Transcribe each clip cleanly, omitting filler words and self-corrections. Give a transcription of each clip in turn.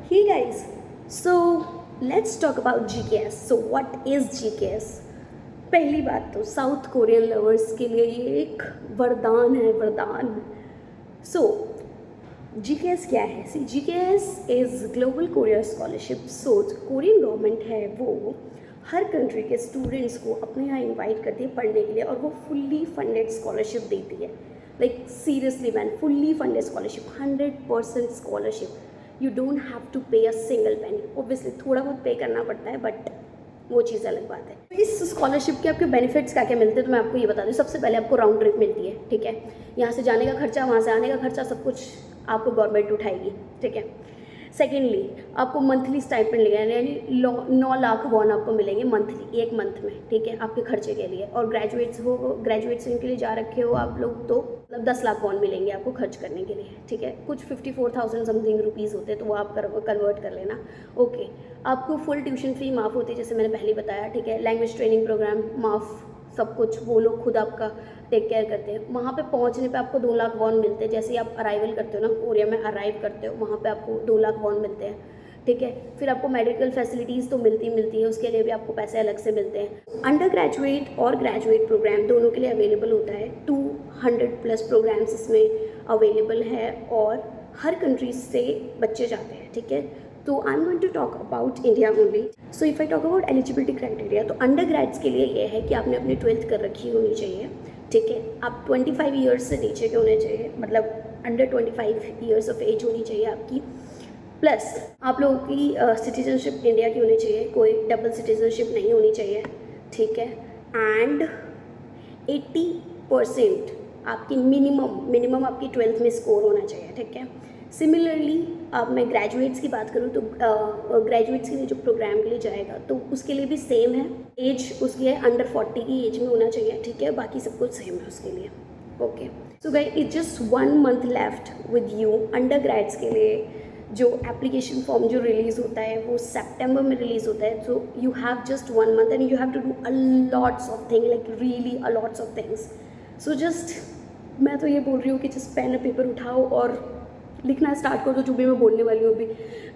Hey guys, so let's talk about GKS. So what is GKS? पहली बात तो south Korean lovers के लिए ये एक वरदान है, वरदान. सो GKS क्या है? सी GKS is global courier scholarship. So Korean government है वो हर कंट्री के स्टूडेंट्स को अपने यहाँ इनवाइट करती है पढ़ने के लिए और वो फुल्ली फंडेड स्कॉलरशिप देती है. Like seriously man, fully funded scholarship, 100% scholarship. You don't have to pay a single penny. Obviously थोड़ा बहुत पे करना पड़ता है बट वो चीज़ अलग बात है. तो इस स्कॉलरशिप के आपके बेनिफिट्स क्या क्या मिलते हैं तो मैं आपको ये बता दूँ. सबसे पहले आपको राउंड ट्रिप मिलती है, ठीक है. यहाँ से जाने का खर्चा, वहाँ से आने का खर्चा, सब कुछ आपको गवर्नमेंट उठाएगी, ठीक है. सेकेंडली आपको मंथली स्टाइपेंड मिलेगा, यानी 9 लाख वॉन आपको मिलेंगे मंथली, एक मंथ में, ठीक है, आपके खर्चे के लिए. और ग्रेजुएट्स इनके लिए जा रखे हो आप लोग तो मतलब 10 लाख वॉन मिलेंगे आपको खर्च करने के लिए, ठीक है. कुछ 54,000 समथिंग रुपीज़ होते हैं तो वो आप कन्वर्ट कर लेना. ओके, आपको फुल ट्यूशन फी माफ़ होती है जैसे मैंने पहले बताया, ठीक है. लैंग्वेज ट्रेनिंग प्रोग्राम माफ़, सब कुछ वो लोग खुद आपका टेक केयर करते हैं. वहाँ पे पहुँचने पे आपको 2 लाख वॉन मिलते हैं. जैसे ही आप अराइवल करते हो ना, कोरिया में अराइव करते हो, वहाँ पे आपको 2 लाख वॉन मिलते हैं, ठीक है. फिर आपको मेडिकल फैसिलिटीज़ तो मिलती है, उसके लिए भी आपको पैसे अलग से मिलते हैं. अंडर ग्रेजुएट और ग्रेजुएट प्रोग्राम दोनों के लिए अवेलेबल होता है. 200+ प्रोग्राम्स इसमें अवेलेबल है और हर कंट्रीज से बच्चे जाते हैं, ठीक है. तो I am going to talk about India only. So if I talk about eligibility criteria, तो अंडर ग्रेड्स के लिए ये है कि आपने अपनी 12th कर रखी होनी चाहिए, ठीक है. आप 25 ईयर्स से नीचे के होने चाहिए, मतलब अंडर 25 ईयर्स ऑफ एज होनी चाहिए आपकी. प्लस आप लोगों की सिटीजनशिप इंडिया की होनी चाहिए, कोई डबल सिटीजनशिप नहीं होनी चाहिए, ठीक है. एंड 80% आपकी मिनिमम आपकी 12th में स्कोर होना चाहिए, ठीक है. सिमिलरली अब मैं ग्रेजुएट्स की बात करूँ तो ग्रेजुएट्स के लिए जो प्रोग्राम के लिए जाएगा तो उसके लिए भी सेम है. एज उसकी है अंडर 40 की एज में होना चाहिए, ठीक है. बाकी सब कुछ सेम है उसके लिए. Okay, so guys it's just 1 month left with you. Under grades के लिए जो एप्लीकेशन फॉर्म जो रिलीज़ होता है वो सितंबर में रिलीज़ होता है. So you have just 1 month and you have to do a lots of thing, like really a lots of things. So just मैं तो ये बोल रही हूँ कि जस्ट पेन और पेपर उठाओ और लिखना स्टार्ट कर दो जो भी मैं बोलने वाली हूँ अभी,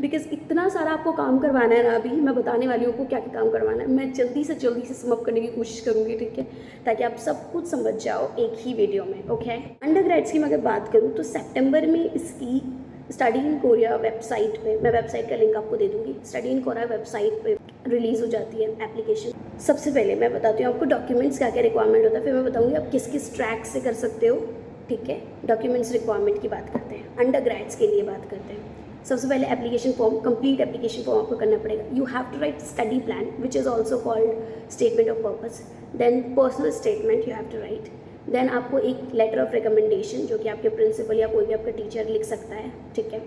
बिकॉज इतना सारा आपको काम करवाना है ना. अभी मैं बताने वाली हूँ आपको क्या क्या काम करवाना है. मैं जल्दी से समअप करने की कोशिश करूँगी, ठीक है, ताकि आप सब कुछ समझ जाओ एक ही वीडियो में. ओके, अंडर ग्रेड्स की मैं अगर बात करूँ तो सितंबर में इसकी स्टडी इन कोरिया वेबसाइट पे, मैं वेबसाइट का लिंक आपको दे दूँगी, स्टडी इन कोरिया वेबसाइट पे रिलीज़ हो जाती है एप्लीकेशन. सबसे पहले मैं बताती हूँ आपको डॉक्यूमेंट्स क्या क्या रिक्वायरमेंट होता है, फिर मैं बताऊँगी आप किस किस ट्रैक से कर सकते हो, ठीक है. डॉक्यूमेंट्स रिक्वायरमेंट की बात करते हैं, अंडर ग्रेड्स के लिए बात करते हैं. सबसे पहले application form, complete application form आपको करना पड़ेगा. You have to write study plan which is also called statement of purpose. Then personal statement you have to write. Then आपको एक लेटर ऑफ रिकमेंडेशन जो कि आपके प्रिंसिपल या कोई भी आपका टीचर लिख सकता है, ठीक है.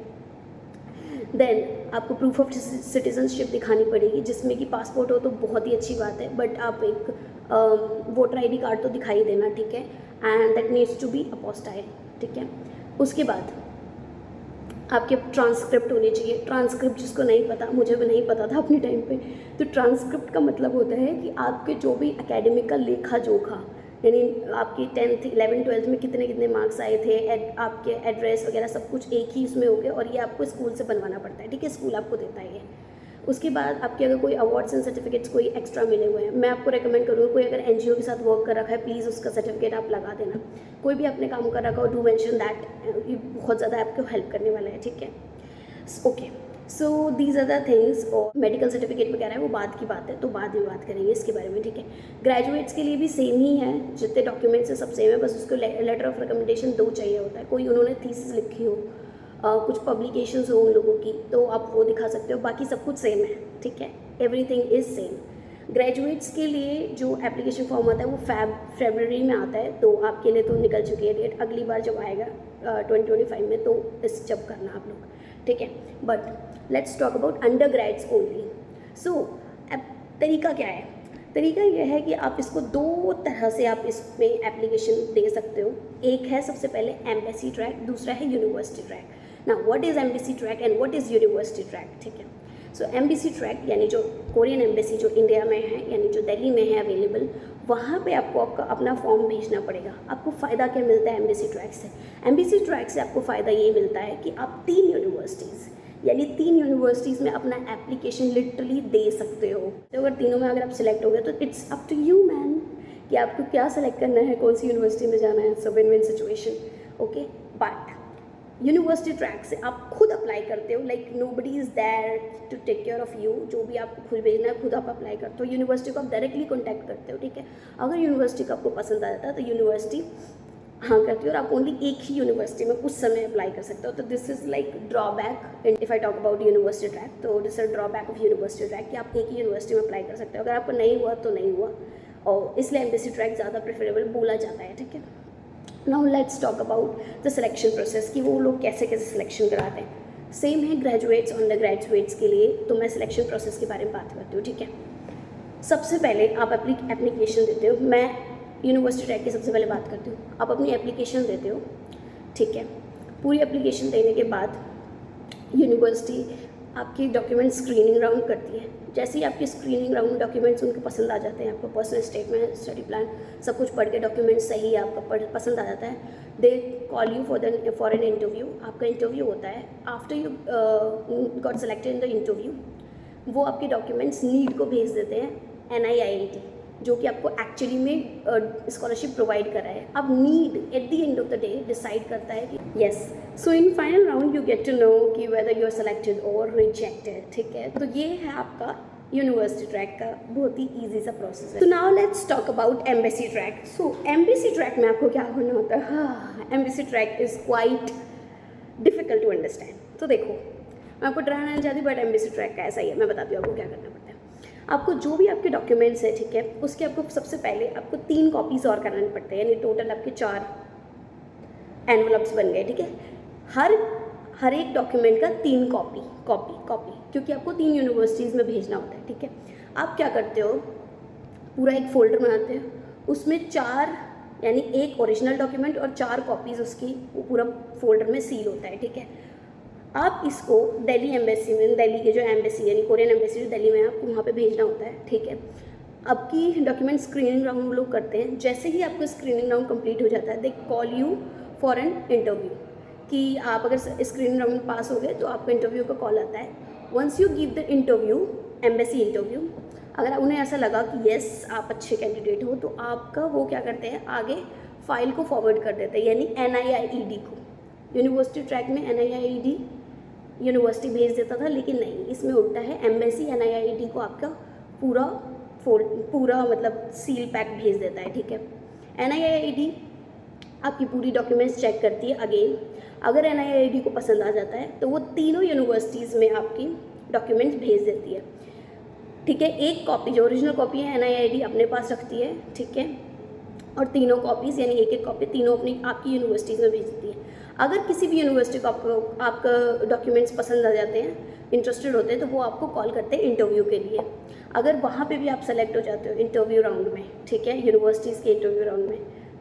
देन आपको प्रूफ ऑफ सिटीजनशिप दिखानी पड़ेगी जिसमें कि पासपोर्ट हो तो बहुत ही अच्छी बात है, बट आप एक वोटर ID कार्ड तो दिखाई देना, ठीक है. And that needs to be apostille, ठीक है. उसके बाद आपके ट्रांसक्रिप्ट होने चाहिए. ट्रांसक्रिप्ट जिसको नहीं पता, मुझे भी नहीं पता था अपने टाइम पे, तो ट्रांसक्रिप्ट का मतलब होता है कि आपके जो भी एकेडमिक का लेखा जोखा, यानी आपकी 10th 11th 12th में कितने कितने मार्क्स आए थे, आपके एड्रेस वगैरह सब कुछ एक ही उसमें हो गया और ये आपको स्कूल से बनवाना पड़ता है, ठीक है. स्कूल आपको देता है ये. उसके बाद आपके अगर कोई अवार्ड्स एंड सर्टिफिकेट्स कोई एक्स्ट्रा मिले हुए हैं, मैं आपको रेकमेंड करूँगी कोई अगर NGO के साथ वर्क कर रखा है प्लीज़ उसका सर्टिफिकेट आप लगा देना. कोई भी आपने काम कर रखा हो, डू मेंशन दैट, ये बहुत ज़्यादा आपको हेल्प करने वाला है, ठीक है. Okay, so these are the things. और मेडिकल सर्टिफिकेट वगैरह है वो बाद की बात है, तो बाद में बात करेंगे इसके बारे में, ठीक है. ग्रेजुएट्स के लिए भी सेम ही है, जितने डॉक्यूमेंट्स हैं सब सेम है, बस उसको लेटर ऑफ रिकमेंडेशन 2 चाहिए होता है. कोई उन्होंने थीसिस लिखी हो, कुछ पब्लिकेशंस हो उन लोगों की, तो आप वो दिखा सकते हो. बाकी सब कुछ सेम है, ठीक है. Everything is same. ग्रेजुएट्स के लिए जो एप्लीकेशन फॉर्म आता है वो फरवरी में आता है, तो आपके लिए तो निकल चुकी है डेट. अगली बार जब आएगा 2025 में तो इस जब करना आप लोग, ठीक है. But let's talk about undergrads only. So तरीका क्या है? तरीका यह है कि आप इसको 2 तरह से आप इसमें एप्लीकेशन दे सकते हो. एक है सबसे पहले एम्बेसी ट्रैक, दूसरा है यूनिवर्सिटी ट्रैक. ना what is embassy track and what is university track, ठीक है. सो एम्बेसी ट्रैक यानी जो कोरियन एम्बेसी जो इंडिया में है, यानी जो दिल्ली में है अवेलेबल, वहाँ पे आपको आपका अपना फॉर्म भेजना पड़ेगा. आपको फ़ायदा क्या मिलता है एम्बेसी ट्रैक से? एम्बेसी ट्रैक से आपको फ़ायदा ये मिलता है कि आप 3 यूनिवर्सिटीज़ यानी 3 यूनिवर्सिटीज़ में अपना एप्लीकेशन लिटरली दे सकते हो। तो अगर तीनों में अगर आप सिलेक्ट हो गए तो it's up to you man कि आपको क्या सेलेक्ट करना है, कौन सी यूनिवर्सिटी में जाना है। So win win situation, okay. But university track से आप खुद अप्लाई करते हो, like nobody is there to take care of you. जो भी आपको खुद भेजना है खुद आप अप्लाई करते हो। यूनिवर्सिटी को आप डायरेक्टली कॉन्टैक्ट करते हो, ठीक है। अगर यूनिवर्सिटी का आपको पसंद आ जाता है तो यूनिवर्सिटी हाँ करती है और आप ओनली एक ही यूनिवर्सिटी में उस समय अप्लाई कर सकते हो। तो this is like drawback if I talk about university track. तो this is drawback of university track कि आप एक ही यूनिवर्सिटी में अप्लाई कर सकते हो। अगर आपको नहीं हुआ तो नहीं हुआ, और इसलिए एमबीसी ट्रैक ज़्यादा प्रेफरेबल बोला जाता है, ठीक है। Now let's talk about the selection process कि वो लोग कैसे कैसे सिलेक्शन कराते हैं। सेम है ग्रेजुएट्स, अंडर ग्रेजुएट्स के लिए। तो मैं सिलेक्शन प्रोसेस के बारे में बात करती हूँ, ठीक है। सबसे पहले आप अपनी एप्लीकेशन देते हो। मैं यूनिवर्सिटी ट्रैक की सबसे पहले बात करती हूँ। आप अपनी एप्लीकेशन देते हो, ठीक है। पूरी एप्लीकेशन देने के बाद यूनिवर्सिटी आपकी डॉक्यूमेंट स्क्रीनिंग राउंड करती है। जैसे ही आपकी स्क्रीनिंग राउंड डॉक्यूमेंट्स उनको पसंद आ जाते हैं, आपका पर्सनल स्टेटमेंट, स्टडी प्लान सब कुछ पढ़ के डॉक्यूमेंट सही है, आपका पसंद आ जाता है, they call you for an interview. आपका इंटरव्यू होता है। After you got selected in the interview, वो आपके डॉक्यूमेंट्स नीड को भेज देते हैं, NIIT, जो कि आपको एक्चुअली में स्कॉलरशिप प्रोवाइड कर रहा है। अब need at the end of the day decide करता है कि yes, so in final round you get to know कि वेदर यू आर सेलेक्टेड और रिजेक्टेड, ठीक है। तो ये है आपका यूनिवर्सिटी ट्रैक का बहुत ही ईजी सा प्रोसेस है। तो now let's talk about embassy track. So embassy track में आपको क्या करना होता है? हाँ, embassy track is quite difficult to understand. तो देखो, मैं आपको डराना नहीं चाहती, बट एम्बेसी ट्रैक का ऐसा ही है। मैं बताती हूँ आपको क्या करना पड़ता है। आपको जो भी आपके डॉक्यूमेंट्स है, ठीक है, उसके आपको सबसे पहले आपको 3 कॉपीज़ और कराने पड़ते हैं, यानी टोटल आपके 4 एनवलप्स बन गए, ठीक है। हर एक डॉक्यूमेंट का 3 कॉपी, क्योंकि आपको 3 यूनिवर्सिटीज़ में भेजना होता है, ठीक है। आप क्या करते हो, पूरा एक फोल्डर बनाते हो, उसमें 4 यानी एक ओरिजिनल डॉक्यूमेंट और 4 कॉपीज़ उसकी वो पूरा फोल्डर में सील होता है, ठीक है। आप इसको दिल्ली एम्बेसी में, दिल्ली के जो एम्बेसी यानी कोरियन एम्बेसी जो दिल्ली में है, आपको वहाँ पे भेजना होता है, ठीक है। आपकी डॉक्यूमेंट स्क्रीनिंग राउंड लोग करते हैं। जैसे ही आपका स्क्रीनिंग राउंड कंप्लीट हो जाता है, they call you for an interview कि आप अगर स्क्रीनिंग राउंड पास हो गए तो आपका इंटरव्यू का कॉल आता है। Once you give the interview, embassy interview, अगर उन्हें ऐसा लगा कि येस आप अच्छे कैंडिडेट हो, तो आपका वो क्या करते हैं, आगे फाइल को फॉरवर्ड कर देते हैं, यानी NIIED को। यूनिवर्सिटी ट्रैक में NIIED यूनिवर्सिटी भेज देता था, लेकिन नहीं, इसमें उल्टा है। एम्बेसी NIIED को आपका पूरा मतलब सील पैक भेज देता है, ठीक है। NIIED आपकी पूरी डॉक्यूमेंट्स चेक करती है। अगेन अगर NIIED को पसंद आ जाता है तो वो तीनों यूनिवर्सिटीज़ में आपकी डॉक्यूमेंट्स भेज देती है, ठीक है। एक कॉपी जो ओरिजिनल कॉपी है NIIED अपने पास रखती है, ठीक है, और तीनों कॉपीज़ यानी एक कॉपी तीनों अपनी आपकी यूनिवर्सिटीज़ में भेज देती है। अगर किसी भी यूनिवर्सिटी को आपका डॉक्यूमेंट्स पसंद आ जाते हैं, इंटरेस्टेड होते हैं, तो वो आपको कॉल करते हैं इंटरव्यू के लिए। अगर वहाँ पे भी आप सेलेक्ट हो जाते हो इंटरव्यू राउंड में, ठीक है, यूनिवर्सिटीज़ के इंटरव्यू राउंड में,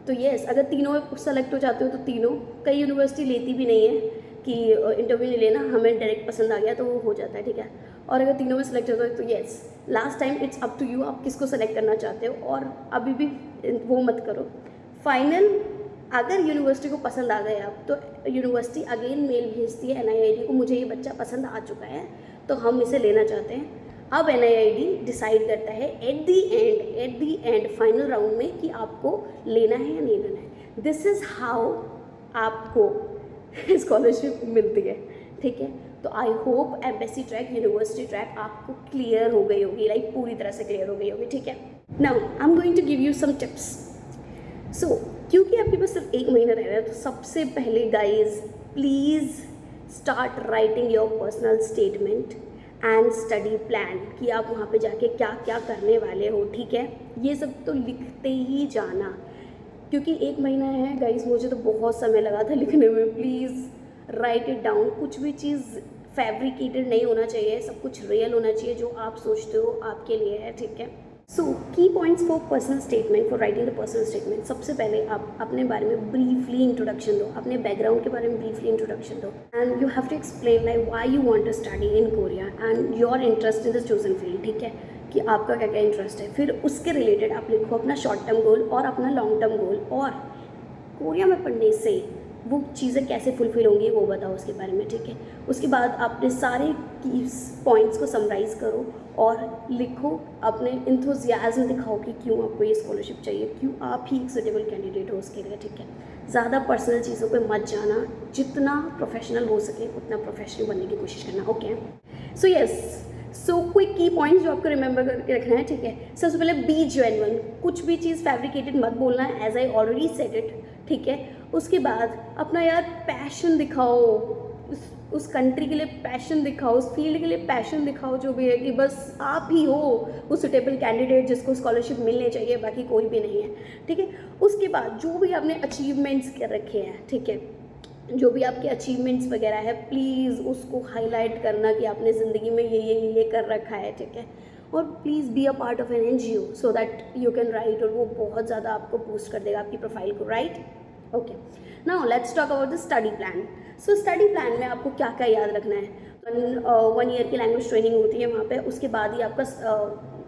तो येस, अगर तीनों सेलेक्ट हो जाते हो तो तीनों, कई यूनिवर्सिटी लेती भी नहीं है कि इंटरव्यू नहीं लेना, हमें डायरेक्ट पसंद आ गया तो वो हो जाता है, ठीक है। और अगर तीनों में सेलेक्ट होते हो तो yes, last time it's up to you, आप किसको सेलेक्ट करना चाहते हो। और अभी भी वो मत करो। फाइनल अगर यूनिवर्सिटी को पसंद आ गए आप, तो यूनिवर्सिटी अगेन मेल भेजती है NIIED को, मुझे ये बच्चा पसंद आ चुका है तो हम इसे लेना चाहते हैं। अब NIIED डिसाइड करता है at the and final round में कि आपको लेना है या नहीं लेना है। दिस इज़ हाउ आपको स्कॉलरशिप मिलती है, ठीक है। तो I hope embassy track, university track आपको क्लियर हो गई होगी, लाइक पूरी तरह से क्लियर हो गई होगी, ठीक है। Now I am going to give you some tips. So क्योंकि आपके पास सिर्फ 1 महीना रह रहा है, तो सबसे पहले guys please start writing your personal statement and study plan कि आप वहाँ पे जाके क्या क्या करने वाले हो, ठीक है। ये सब तो लिखते ही जाना, क्योंकि 1 महीना है गाइज, मुझे तो बहुत समय लगा था लिखने में। Please write it down. कुछ भी चीज़ फैब्रिकेटेड नहीं होना चाहिए, सब कुछ रियल होना चाहिए, जो आप सोचते हो आपके लिए है, ठीक है। सो की points for personal statement, for writing the personal statement. सबसे पहले आप अपने बारे में ब्रीफली इंट्रोडक्शन दो, अपने बैकग्राउंड के बारे में ब्रीफली इंट्रोडक्शन दो, and you have to explain like why you want to study in Korea and your interest in the chosen field, ठीक है, कि आपका क्या क्या इंटरेस्ट है। फिर उसके रिलेटेड आप लिखो अपना शॉर्ट टर्म गोल और अपना लॉन्ग टर्म गोल, और कोरिया में पढ़ने से वो चीज़ें कैसे फुलफ़िल होंगी वो बताओ उसके बारे में, ठीक है। उसके बाद अपने सारे की पॉइंट्स को समराइज़ करो और लिखो, अपने इंथुजियाज्म दिखाओ कि क्यों आपको ये स्कॉलरशिप चाहिए, क्यों आप ही एक सुटेबल कैंडिडेट हो उसके लिए, ठीक है। ज़्यादा पर्सनल चीज़ों पे मत जाना, जितना प्रोफेशनल हो सके उतना प्रोफेशनल बनने की कोशिश करना, okay. So yes, so quick की पॉइंट्स जो आपको रिमेंबर करके रखना है, ठीक है। सबसे पहले बी जेन्युइन, कुछ भी चीज़ फैब्रिकेटेड मत बोलना है, as I already said it, ठीक है। उसके बाद अपना यार पैशन दिखाओ, उस कंट्री के लिए पैशन दिखाओ, उस फील्ड के लिए पैशन दिखाओ, जो भी है कि बस आप ही हो वो सुटेबल कैंडिडेट जिसको स्कॉलरशिप मिलनी चाहिए, बाकी कोई भी नहीं है, ठीक है। उसके बाद जो भी आपने अचीवमेंट्स कर रखे हैं, ठीक है, जो भी आपके अचीवमेंट्स वगैरह है, प्लीज़ उसको हाईलाइट करना कि आपने ज़िंदगी में ये कर रखा है, ठीक है। और please be a part of an NGO so that you can write, और वो बहुत ज़्यादा आपको बूस्ट कर देगा आपकी प्रोफाइल को, right. Okay, now let's talk about the study plan. So study plan में आपको क्या क्या याद रखना है। 1 ईयर की लैंग्वेज ट्रेनिंग होती है वहाँ पे, उसके बाद ही आपका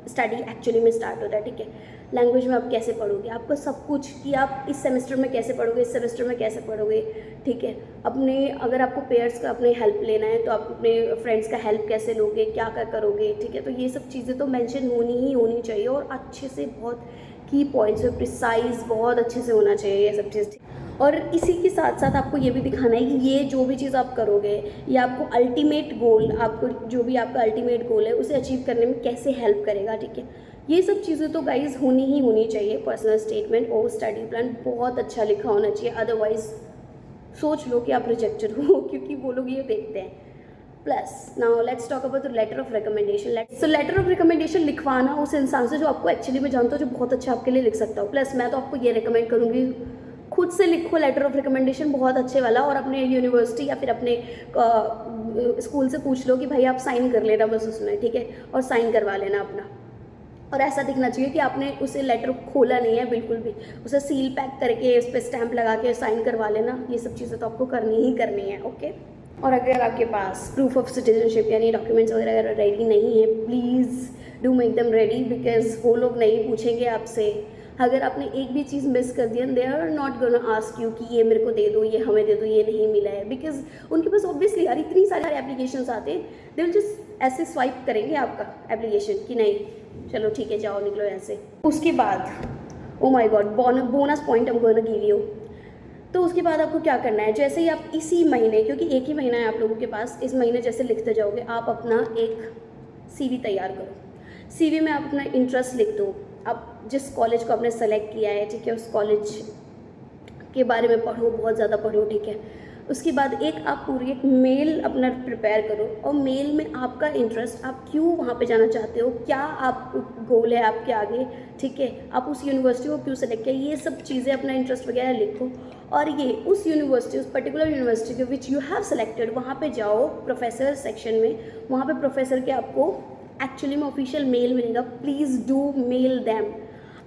स्टडी एक्चुअली में स्टार्ट होता है, ठीक है। लैंग्वेज में आप कैसे पढ़ोगे, आपको सब कुछ कि आप इस सेमेस्टर में कैसे पढ़ोगे, इस सेमेस्टर में कैसे पढ़ोगे, ठीक है। अपने अगर आपको पेयर्स का अपने हेल्प लेना है तो आप अपने फ्रेंड्स का हेल्प कैसे लोगे, क्या क्या करोगे, ठीक है। तो ये सब चीज़ें तो मेंशन होनी चाहिए, और अच्छे से बहुत की पॉइंट्स में प्रिसाइज बहुत अच्छे से होना चाहिए ये सब चीज़। और इसी के साथ साथ आपको ये भी दिखाना है कि ये जो भी चीज़ आप करोगे ये आपको अल्टीमेट गोल, आपको जो भी आपका अल्टीमेट गोल है उसे अचीव करने में कैसे हेल्प करेगा, ठीक है। ये सब चीज़ें तो गाइज होनी चाहिए। पर्सनल स्टेटमेंट और स्टडी प्लान बहुत अच्छा लिखा होना चाहिए, अदरवाइज सोच लो कि आप रिजेक्टेड हो, क्योंकि वो लोग ये देखते हैं। Plus now let's talk about the letter of recommendation. So letter of recommendation लिखवाना उस इंसान से जो आपको एक्चुअली में जानता हो, जो बहुत अच्छा आपके लिए लिख सकता हो। प्लस मैं तो आपको ये रिकमेंड करूँगी, खुद से लिखो लेटर ऑफ रिकमेंडेशन बहुत अच्छे वाला, और अपने यूनिवर्सिटी या फिर अपने स्कूल से पूछ लो कि भाई आप साइन कर लेना बस उसमें, ठीक है, और साइन करवा लेना अपना। और ऐसा दिखना चाहिए कि आपने उसे लेटर खोला नहीं है बिल्कुल भी, उसे सील पैक करके उस पर स्टैंप लगा के साइन करवा लेना। ये सब चीज़ें तो आपको करनी ही करनी है, ओके। और अगर आपके पास प्रूफ ऑफ सिटीजनशिप यानी डॉक्यूमेंट्स वगैरह रेडी नहीं है, please do make them ready, because वो लोग नहीं पूछेंगे आपसे। अगर आपने एक भी चीज़ मिस कर दिया, they are not gonna ask you कि ये मेरे को दे दो, ये हमें दे दो, ये नहीं मिला है, बिकॉज उनके पास ऑब्वियसली यार इतनी सारे एप्लीकेशंस आते हैं, दे विल जस्ट ऐसे स्वाइप करेंगे आपका एप्लीकेशन कि नहीं चलो ठीक है जाओ निकलो ऐसे। उसके बाद oh my God, bonus point I am gonna give you. तो उसके बाद आपको क्या करना है, जैसे ही आप इसी महीने, क्योंकि एक ही महीना है आप लोगों के पास, इस महीने जैसे लिखते जाओगे आप अपना एक CV तैयार करो। CV में आप अपना इंटरेस्ट लिख दो, आप जिस कॉलेज को आपने सेलेक्ट किया है, ठीक है, उस कॉलेज के बारे में पढ़ो, बहुत ज़्यादा पढ़ो, ठीक है। उसके बाद आप पूरी एक मेल अपना प्रिपेयर करो, और मेल में आपका इंटरेस्ट, आप क्यों वहाँ पे जाना चाहते हो, क्या आप गोल है आपके आगे, ठीक है, आप उस यूनिवर्सिटी को क्यों सेलेक्ट किया, ये सब चीज़ें अपना इंटरेस्ट वगैरह लिखो। और ये उस यूनिवर्सिटी, उस पर्टिकुलर यूनिवर्सिटी के विच यू हैव सेलेक्टेड, वहाँ पे जाओ प्रोफेसर सेक्शन में, वहाँ पे प्रोफेसर के आपको एक्चुअली में ऑफिशियल मेल मिलेगा, प्लीज़ डू मेल दैम।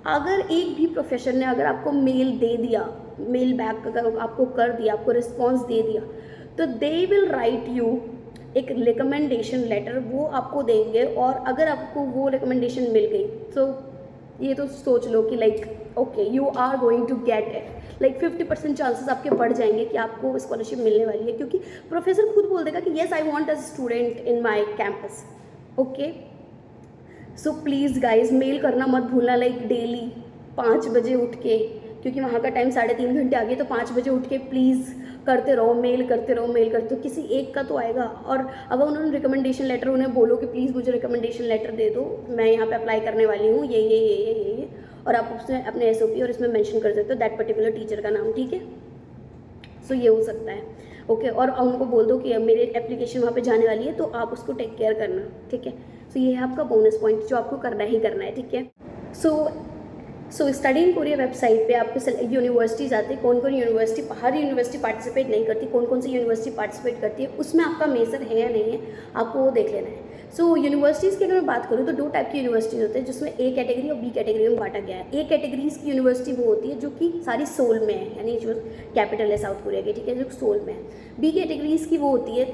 अगर एक भी प्रोफेसर ने अगर आपको मेल दे दिया, मेल बैक अगर आपको कर दिया, आपको रिस्पॉन्स दे दिया, तो दे विल राइट यू एक रिकमेंडेशन लेटर, वो आपको देंगे। और अगर आपको वो रिकमेंडेशन मिल गई तो ये तो सोच लो कि like okay you are going to get it, like 50% chances आपके बढ़ जाएंगे कि आपको स्कॉलरशिप मिलने वाली है, क्योंकि प्रोफेसर खुद बोल देगा कि yes I want a student in my campus, okay. So please guys mail करना मत भूलना, लाइक डेली 5 बजे उठ के, क्योंकि वहाँ का टाइम 3.5 घंटे आगे, तो 5 बजे उठ के प्लीज़ करते रहो, मेल करते रहो, किसी एक का तो आएगा। और अगर उन्होंने रिकमेंडेशन लेटर, उन्हें बोलो कि प्लीज़ मुझे रिकमेंडेशन लेटर दे दो, मैं यहाँ पे अप्लाई करने वाली हूँ, ये, और आप उसमें अपने SOP और इसमें मेंशन कर सकते हो दैट पर्टिकुलर टीचर का नाम, ठीक है। सो ये हो सकता है, ओके। और उनको बोल दो कि मेरे एप्लीकेशन वहाँ पे जाने वाली है, तो आप उसको टेक केयर करना, ठीक है। सो ये है आपका बोनस पॉइंट जो आपको करना ही करना है, ठीक है। So study in Korea website पे आपके यूनिवर्सिटीज़ आते हैं, कौन कौन यूनिवर्सिटी, हर यूनिवर्सिटी पार्टिसिपेट नहीं करती, कौन कौन सी यूनिवर्सिटी पार्टिसिपेट करती है, उसमें आपका मेजर है या नहीं है, आपको वो देख लेना है। सो यूनिवर्सिटीज़ की अगर मैं बात करूँ तो 2 टाइप की यूनिवर्सिटीज़ होते हैं, जिसमें A कैटेगरी और B कैटेगरी में बांटा गया है। A कैटेगरीज़ की यूनिवर्सिटी वो होती है जो कि सारी सोल में है, यानी जो कैपिटल है साउथ कोरिया की, ठीक है, जो सोल में है। B कैटेगरीज़ की वो होती है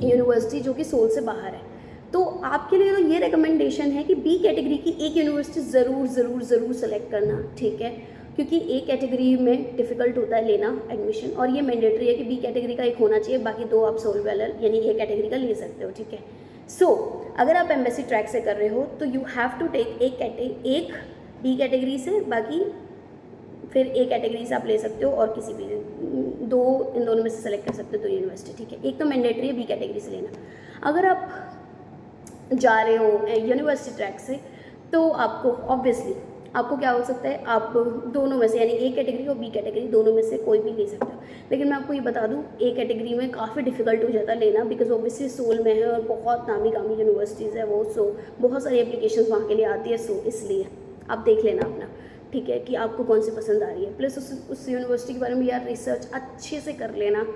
यूनिवर्सिटी जो कि सोल से बाहर है। तो आपके लिए तो ये रिकमेंडेशन है कि B कैटेगरी की एक यूनिवर्सिटी ज़रूर सेलेक्ट करना, ठीक है, क्योंकि ए कैटेगरी में डिफ़िकल्ट होता है लेना एडमिशन, और ये मैंडेटरी है कि बी कैटेगरी का एक होना चाहिए, बाकी 2 आप सोल वेलर यानी ए कैटेगरी का ले सकते हो, ठीक है। सो अगर आप एम्बेसी ट्रैक से कर रहे हो तो यू हैव टू टेक एक बी कैटेगरी से, बाकी फिर ए कैटेगरी से आप ले सकते हो, और किसी भी इन दोनों में से सेलेक्ट कर सकते हो 2 यूनिवर्सिटी, ठीक है। एक तो मैंडेटरी है बी कैटेगरी से लेना। अगर आप जा रहे हो यूनिवर्सिटी ट्रैक से तो आपको ऑब्वियसली आपको क्या हो सकता है, आप दोनों में से यानी ए कैटेगरी और बी कैटेगरी दोनों में से कोई भी ले सकते हो। लेकिन मैं आपको ये बता दूं, ए कैटेगरी में काफ़ी डिफिकल्ट हो जाता है लेना, बिकॉज ऑब्वियसली सोल में है और बहुत नामी गामी यूनिवर्सिटीज़ है वो, सो बहुत सारी एप्लीकेशन वहाँ के लिए आती है, सो इसलिए आप देख लेना अपना, ठीक है, कि आपको कौन सी पसंद आ रही है। प्लस उस यूनिवर्सिटी के बारे में यार रिसर्च अच्छे से कर लेना,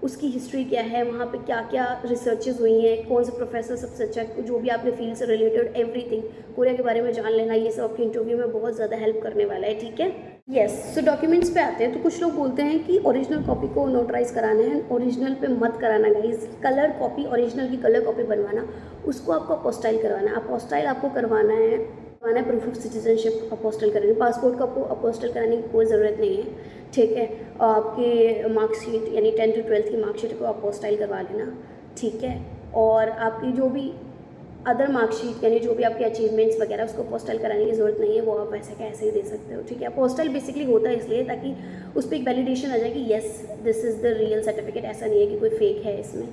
उसकी हिस्ट्री क्या है, वहाँ पे क्या क्या रिसर्चेज हुई हैं, कौन से प्रोफेसर सबसे अच्छा, जो भी आपके फील्ड से रिलेटेड एवरीथिंग कोरिया के बारे में जान लेना, ये सब आपके इंटरव्यू में बहुत ज़्यादा हेल्प करने वाला है, ठीक है। यस, सो डॉक्यूमेंट्स पे आते हैं तो कुछ लोग बोलते हैं कि ओरिजिनल कॉपी को नोटराइज कराना है, ओरिजिनल पे मत कराना गाइस, कलर कॉपी, ओरिजिनल की कलर कॉपी बनवाना, उसको आपको अपोस्टाइल करवाना है। अपोस्टाइल आपको करवाना है प्रूफ ऑफ सिटीजनशिप अपोस्टल करेंगे, पासपोर्ट को आपको अपोस्टल कराने की कोई ज़रूरत नहीं है, ठीक है। आपके मार्कशीट यानी 10th to 12th की मार्कशीट को अपोस्टाइल करवा लेना, ठीक है। और आपकी जो भी अदर मार्कशीट यानी जो भी आपके अचीवमेंट्स वगैरह उसको अपोस्टाइल कराने की ज़रूरत नहीं है, वो आप वैसे कैसे ही दे सकते हो, ठीक है। अपोस्टाइल बेसिकली होता है इसलिए ताकि उस पर एक वैलिडेशन आ जाए कि yes this is the real certificate, ऐसा नहीं है कि कोई फेक है इसमें,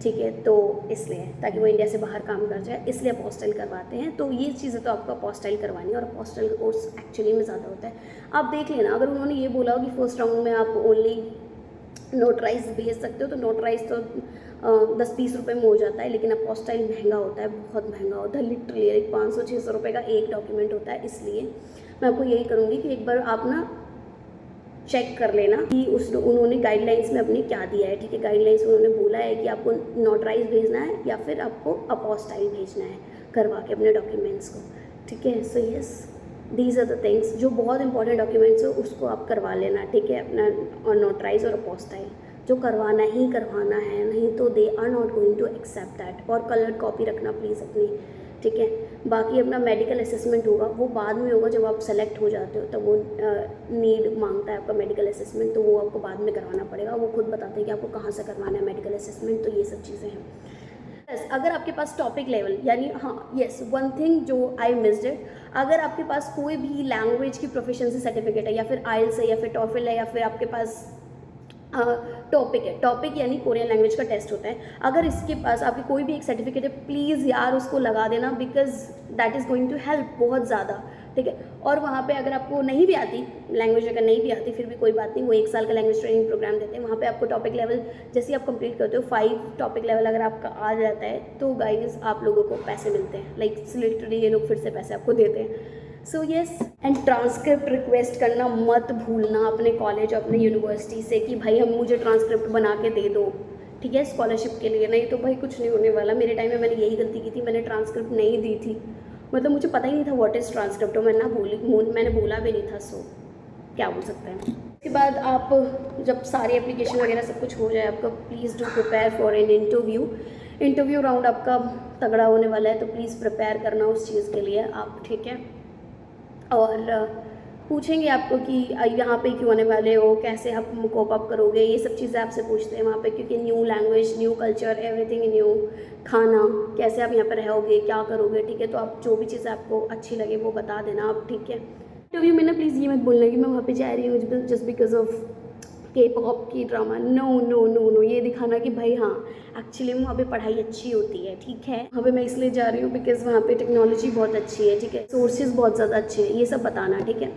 ठीक है। तो इसलिए ताकि वो इंडिया से बाहर काम कर जाए, इसलिए अपोस्टाइल करवाते हैं। तो ये चीज़ें तो आपको अपोस्टाइल करवानी है, और अपोस्टाइल का कोर्स एक्चुअली में ज़्यादा होता है। आप देख लेना, अगर उन्होंने ये बोला हो कि फर्स्ट राउंड में आप ओनली नोटराइज भेज सकते हो, तो नोटराइज तो 10-20 रुपये में हो जाता है, लेकिन अपोस्टाइल महंगा होता है, बहुत महंगा होता है, लिटरली 500-600 रुपये का एक डॉक्यूमेंट होता है। इसलिए मैं आपको यही करूँगी कि एक बार आप ना चेक कर लेना कि उन्होंने गाइडलाइंस में अपनी क्या दिया है, ठीक है। गाइडलाइंस उन्होंने बोला है कि आपको नोटराइज भेजना है या फिर आपको अपोस्टाइल भेजना है करवा के अपने डॉक्यूमेंट्स को, ठीक है। So yes, these are the things, जो बहुत इंपॉर्टेंट डॉक्यूमेंट्स हो उसको आप करवा लेना, ठीक है, अपना नोटराइज और अपोस्टाइल जो करवाना ही करवाना है, नहीं तो they are not going to accept that. और कलर्ड कॉपी रखना प्लीज़ अपनी, ठीक है। बाकी अपना मेडिकल असेसमेंट होगा, वो बाद में होगा जब आप सेलेक्ट हो जाते हो, तब वो नीड मांगता है आपका मेडिकल असेसमेंट, तो वो आपको बाद में करवाना पड़ेगा। वो खुद बताते हैं कि आपको कहाँ से करवाना है मेडिकल असेसमेंट, तो ये सब चीज़ें हैं। यस, अगर आपके पास टॉपिक लेवल यानी हाँ यस, वन थिंग जो आई मिस्ड इट, अगर आपके पास कोई भी लैंग्वेज की प्रोफिशिएंसी सर्टिफिकेट है, या फिर आइल्स है, या फिर टॉफिल है, या फिर आपके पास टॉपिक है, टॉपिक यानी कोरियन लैंग्वेज का टेस्ट होता है, अगर इसके पास आपकी कोई भी एक सर्टिफिकेट है, प्लीज़ यार उसको लगा देना, because that is going to help बहुत ज़्यादा, ठीक है। और वहाँ पे अगर आपको नहीं भी आती लैंग्वेज, अगर नहीं भी आती फिर भी कोई बात नहीं, वो 1 साल का लैंग्वेज ट्रेनिंग प्रोग्राम देते हैं। वहाँ पे आपको टॉपिक लेवल जैसे आप कंप्लीट करते हो 5 टॉपिक लेवल अगर आपका आ जाता है, तो गाइस आप लोगों को पैसे मिलते हैं, लाइक लिटरली ये लोग फिर से पैसे आपको देते हैं। So yes, and transcript request करना मत भूलना अपने कॉलेज, अपने यूनिवर्सिटी से कि भाई हम मुझे ट्रांसक्रिप्ट बना के दे दो, ठीक है, स्कॉलरशिप के लिए। नहीं तो भाई कुछ नहीं होने वाला। मेरे टाइम में मैंने यही गलती की थी, मैंने ट्रांसक्रिप्ट नहीं दी थी, मतलब मुझे पता ही नहीं था व्हाट इज़ ट्रांसक्रिप्ट, और मैंने बोला भी नहीं था, सो क्या बोल सकते हैं। उसके बाद आप जब सारी एप्लीकेशन वगैरह सब कुछ हो जाए आपका, please do prepare for an interview round आपका तगड़ा होने वाला है, तो प्लीज़ प्रिपेयर करना उस चीज़ के लिए आप, ठीक है। और पूछेंगे आपको कि यहाँ पे क्यों आने वाले हो, कैसे आप कोप अप करोगे, ये सब चीज़ें आपसे पूछते हैं वहाँ पे, क्योंकि new language, new culture, everything new, खाना कैसे आप यहाँ पर रहोगे, क्या करोगे, ठीक है। तो आप जो भी चीज़ें आपको अच्छी लगे वो बता देना आप, ठीक है। इंटरव्यू में ना प्लीज़ ये मत बोलना कि मैं वहाँ पे जा रही हूँ जस्ट बिकॉज ऑफ K-pop की ड्रामा, नो, ये दिखाना कि भाई हाँ एक्चुअली वहाँ पे पढ़ाई अच्छी होती है, ठीक है। वहाँ पे मैं इसलिए जा रही हूँ बिकॉज वहाँ पे टेक्नोलॉजी बहुत अच्छी है, ठीक है, सोर्सेज बहुत ज़्यादा अच्छे हैं, ये सब बताना, ठीक है।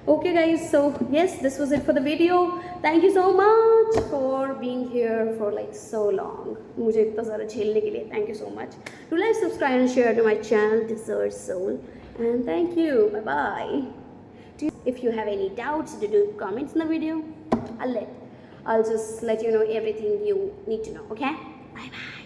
Okay guys, so yes, this was it for the video. Thank you so much for being here for like so long. मुझे इतना सारा झेलने के लिए thank you so much. Do like, subscribe and share to my channel Dessert Soul, and thank you. Bye bye. If you have any doubts, do comments in the video. I'll just let you know everything you need to know. Okay? Bye bye.